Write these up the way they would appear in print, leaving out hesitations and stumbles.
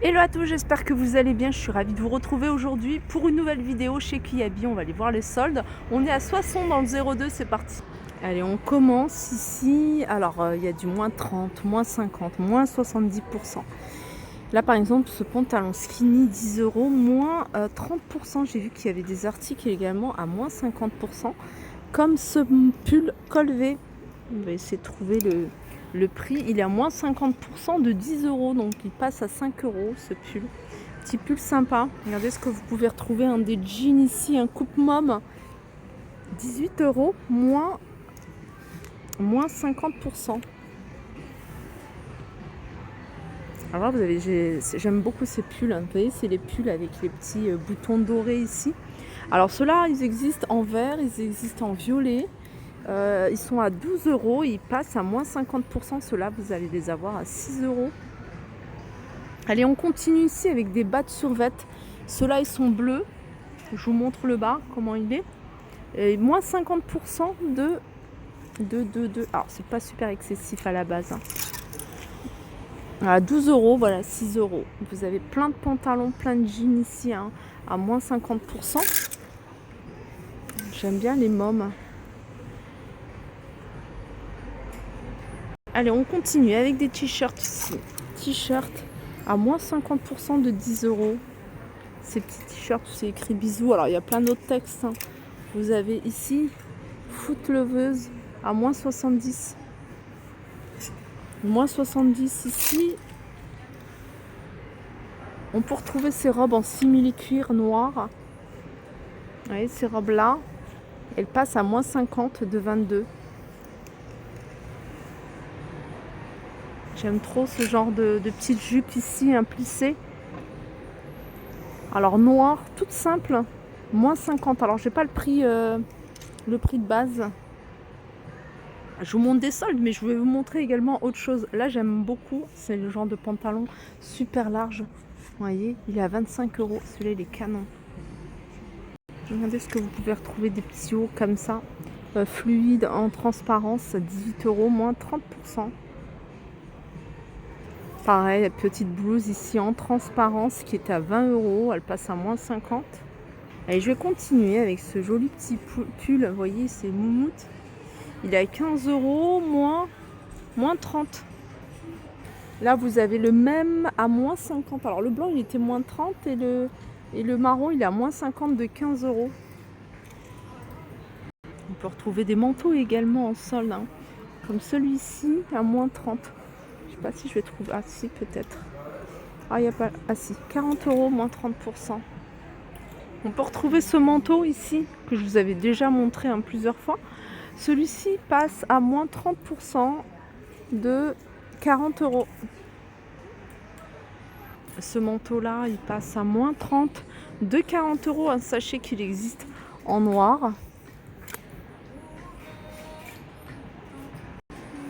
Hello à tous, j'espère que vous allez bien. Je suis ravie de vous retrouver aujourd'hui pour une nouvelle vidéo chez Kiabi. On va aller voir les soldes. On est à Soissons dans le 02, c'est parti. Allez, on commence ici. Alors, il y a du moins 30, moins 50, moins 70%. Là, par exemple, ce pantalon skinny, 10 €, moins 30%. J'ai vu qu'il y avait des articles également à moins 50%. Comme ce pull col V. On va essayer de trouver le prix. Il est à moins 50% de 10 €. Donc, il passe à 5 € ce pull. Petit pull sympa. Regardez ce que vous pouvez retrouver. Un des jeans ici, un coupe mom. 18 €, moins 50%. Alors vous avez, j'aime beaucoup ces pulls, hein. Vous voyez, c'est les pulls avec les petits boutons dorés ici. Alors ceux-là, ils existent en vert, ils existent en violet. Ils sont à 12 €, ils passent à moins 50%. Ceux-là, vous allez les avoir à 6 €. Allez, on continue ici avec des bas de survêt. Ceux-là, ils sont bleus. Je vous montre le bas, comment il est. Et moins 50% de... Alors, c'est pas super excessif à la base, hein. À 12 €, voilà, 6 €. Vous avez plein de pantalons, plein de jeans ici, hein, à moins 50%. J'aime bien les mômes. Allez, on continue avec des t-shirts ici. T-shirts à moins 50% de 10 €. Ces petits t-shirts, c'est écrit bisous. Alors, il y a plein d'autres textes, hein. Vous avez ici Foot Loveuse à moins 70. Moins 70 ici. On peut retrouver ces robes en simili-cuir noir. Vous voyez, ces robes-là, elles passent à moins 50 de 22. J'aime trop ce genre de petites jupes ici, un plissé. Alors noir, toute simple, moins 50. Alors j'ai pas le prix de base. Je vous montre des soldes, mais je vais vous montrer également autre chose. Là, j'aime beaucoup. C'est le genre de pantalon super large. Vous voyez, il est à 25 €. Celui-là, il est canon. Regardez ce que vous pouvez retrouver, des petits hauts comme ça. Fluide en transparence, 18 €, moins 30%. Pareil, la petite blouse ici en transparence qui est à 20 €. Elle passe à moins 50. Allez, je vais continuer avec ce joli petit pull. Vous voyez, c'est moumoute. Il est à 15 €, moins 30. Là, vous avez le même à moins 50. Alors, le blanc, il était moins 30 et le marron, il est à moins 50 de 15 €. On peut retrouver des manteaux également en solde, hein, comme celui-ci à moins 30. Je sais pas si je vais trouver. Ah, si, peut-être. Ah, il n'y a pas. Ah, si. 40 €, moins 30%. On peut retrouver ce manteau ici, que je vous avais déjà montré, hein, plusieurs fois. Celui-ci passe à moins 30% de 40 €. Ce manteau-là, il passe à moins 30 de 40 €. Sachez qu'il existe en noir.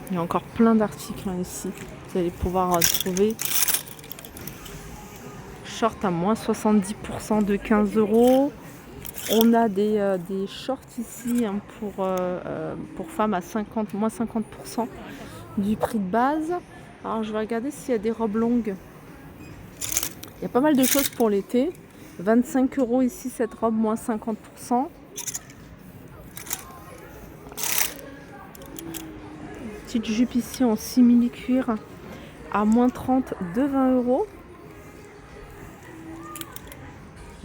Il y a encore plein d'articles, hein, ici. Vous allez pouvoir trouver. Short à moins 70% de 15 €. On a des shorts ici, hein, pour femmes à moins 50% du prix de base. Alors je vais regarder s'il y a des robes longues. Il y a pas mal de choses pour l'été. 25 € ici, cette robe, moins 50%. Petite jupe ici en simili-cuir à moins 30 de 20 €.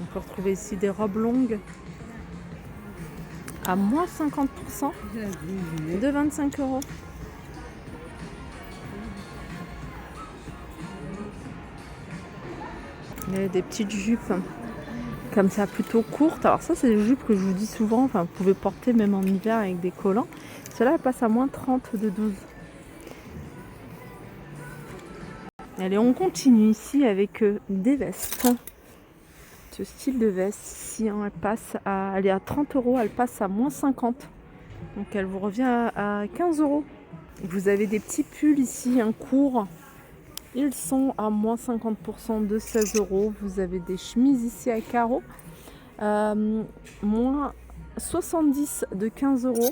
On peut retrouver ici des robes longues à moins 50% de 25 €. Il y a des petites jupes comme ça, plutôt courtes. Alors ça, c'est des jupes que je vous dis souvent. Enfin, vous pouvez porter même en hiver avec des collants. Celle-là, elle passe à moins 30 de 12. Allez, on continue ici avec des vestes. Ce style de veste ici, hein, elle est à 30 €, elle passe à moins 50. Donc elle vous revient à 15 €. Vous avez des petits pulls ici, un court. Ils sont à moins 50% de 16 €. Vous avez des chemises ici à carreaux. Moins 70 de 15 €.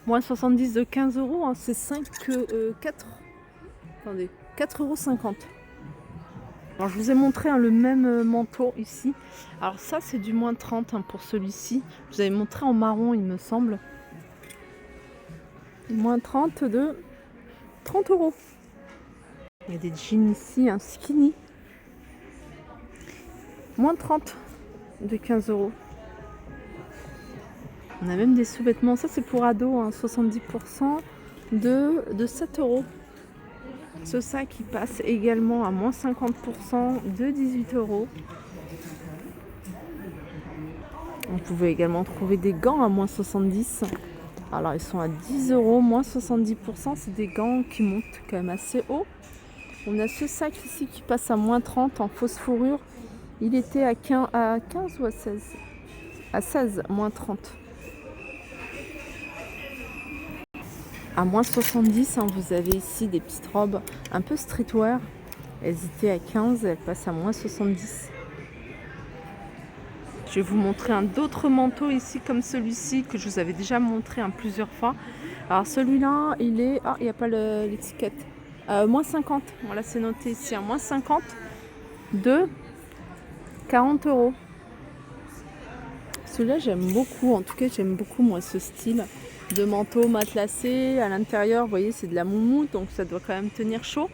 Moins 70 de 15 €, hein, c'est 4. Attendez, 4,50 €. Alors je vous ai montré le même manteau ici. Alors ça c'est du moins 30 pour celui-ci. Je vous avais montré en marron il me semble. Moins 30 de 30 €. Il y a des jeans ici, un skinny. Moins 30 de 15 €. On a même des sous-vêtements. Ça c'est pour ados, 70% de 7 €. Ce sac qui passe également à moins 50% de 18 €. On pouvait également trouver des gants à moins 70. Alors ils sont à 10 €, moins 70%. C'est des gants qui montent quand même assez haut. On a ce sac ici qui passe à moins 30 en fausse fourrure. Il était à 15 ou à 16. À 16, moins 30. À moins 70, vous avez ici des petites robes un peu streetwear. Elles étaient à 15, elles passent à moins 70. Je vais vous montrer d'autres manteaux ici comme celui-ci que je vous avais déjà montré plusieurs fois. Alors celui-là, il est... Ah, il n'y a pas l'étiquette. Moins 50. Voilà, c'est noté ici. Moins 50 de 40 €. Celui-là, j'aime beaucoup. En tout cas, j'aime beaucoup moi ce style de manteau matelassé. À l'intérieur, vous voyez, c'est de la moumoute, donc ça doit quand même tenir chaud.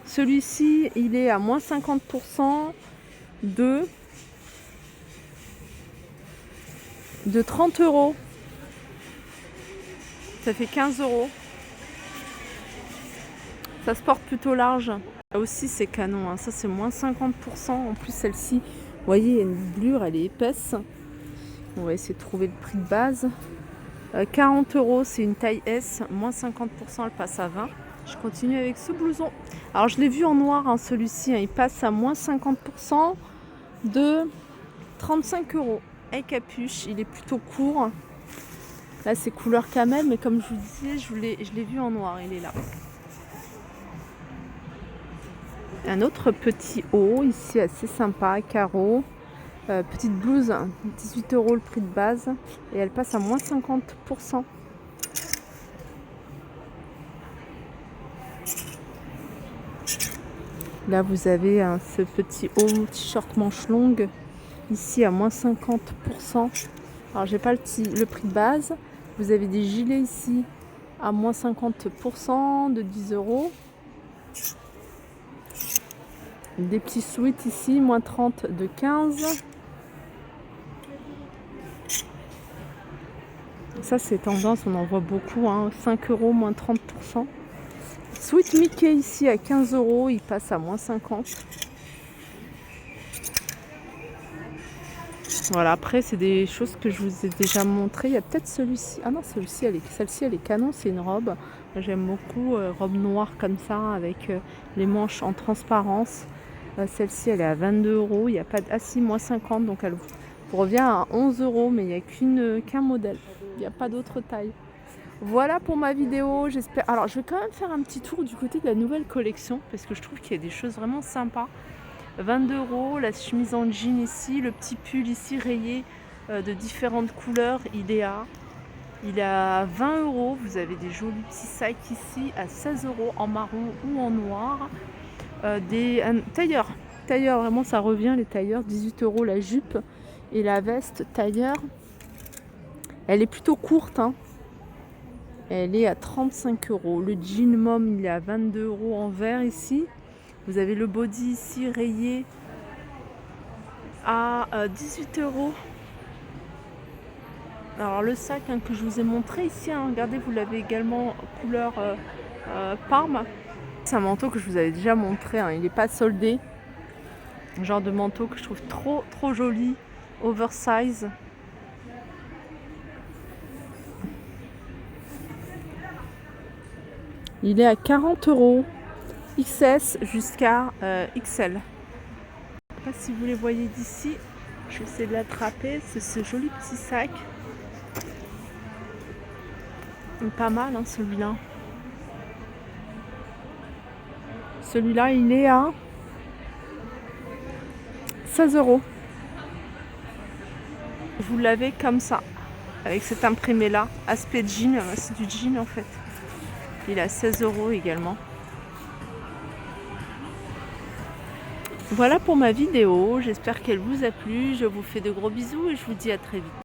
Celui-ci, il est à moins 50% de 30 €. Ça fait 15 €. Ça se porte plutôt large. Là aussi, c'est canon. Ça, c'est moins 50%. En plus, celle-ci, vous voyez, il y a une doublure, elle est épaisse. On va essayer de trouver le prix de base. 40 €, c'est une taille S. Moins 50%, elle passe à 20. Je continue avec ce blouson. Alors, je l'ai vu en noir, celui-ci. Il passe à moins 50% de 35 €. Et capuche, il est plutôt court. Là, c'est couleur camel, mais comme je vous disais, je l'ai vu en noir. Il est là. Un autre petit haut, ici, assez sympa, carreau. Petite blouse, 18 € le prix de base. Et elle passe à moins 50%. Là, vous avez ce petit haut t-shirt manche longue. Ici, à moins 50%. Alors, j'ai pas le prix de base. Vous avez des gilets ici à moins 50% de 10 €. Des petits sweats ici, moins 30 de 15. Ça, c'est tendance, on en voit beaucoup. 5 €, moins 30%. Sweat Mickey ici à 15 €, il passe à moins 50. Voilà, après, c'est des choses que je vous ai déjà montrées. Il y a peut-être celui-ci. Ah non, celle-ci, elle est canon, c'est une robe. J'aime beaucoup, robe noire comme ça, avec les manches en transparence. Celle-ci, elle est à 22 €. Il n'y a pas de... Ah si, moins 50, donc elle revient à 11 €, mais il n'y a qu'un modèle. Il n'y a pas d'autre taille. Voilà pour ma vidéo, j'espère. Alors, je vais quand même faire un petit tour du côté de la nouvelle collection, parce que je trouve qu'il y a des choses vraiment sympas. 22 €, la chemise en jean ici, le petit pull ici rayé de différentes couleurs, il est à 20 €. Vous avez des jolis petits sacs ici à 16 € en marron ou en noir. Des tailleurs, vraiment ça revient les tailleurs, 18 € la jupe et la veste tailleur. Elle est plutôt courte, Elle est à 35 €. Le jean mom, il est à 22 € en vert ici. Vous avez le body ici rayé à 18 €. Alors le sac que je vous ai montré ici, regardez, vous l'avez également couleur Parme. C'est un manteau que je vous avais déjà montré, il n'est pas soldé. Un genre de manteau que je trouve trop joli, oversize. Il est à 40 €, XS jusqu'à XL. Je ne sais pas si vous les voyez d'ici. Je vais essayer de l'attraper. C'est ce joli petit sac. Il est pas mal celui-là. Celui-là, il est à 16 €. Vous l'avez comme ça, avec cet imprimé-là. Aspect jean, c'est du jean en fait. Il est à 16 € également. Voilà pour ma vidéo, j'espère qu'elle vous a plu. Je vous fais de gros bisous et je vous dis à très vite.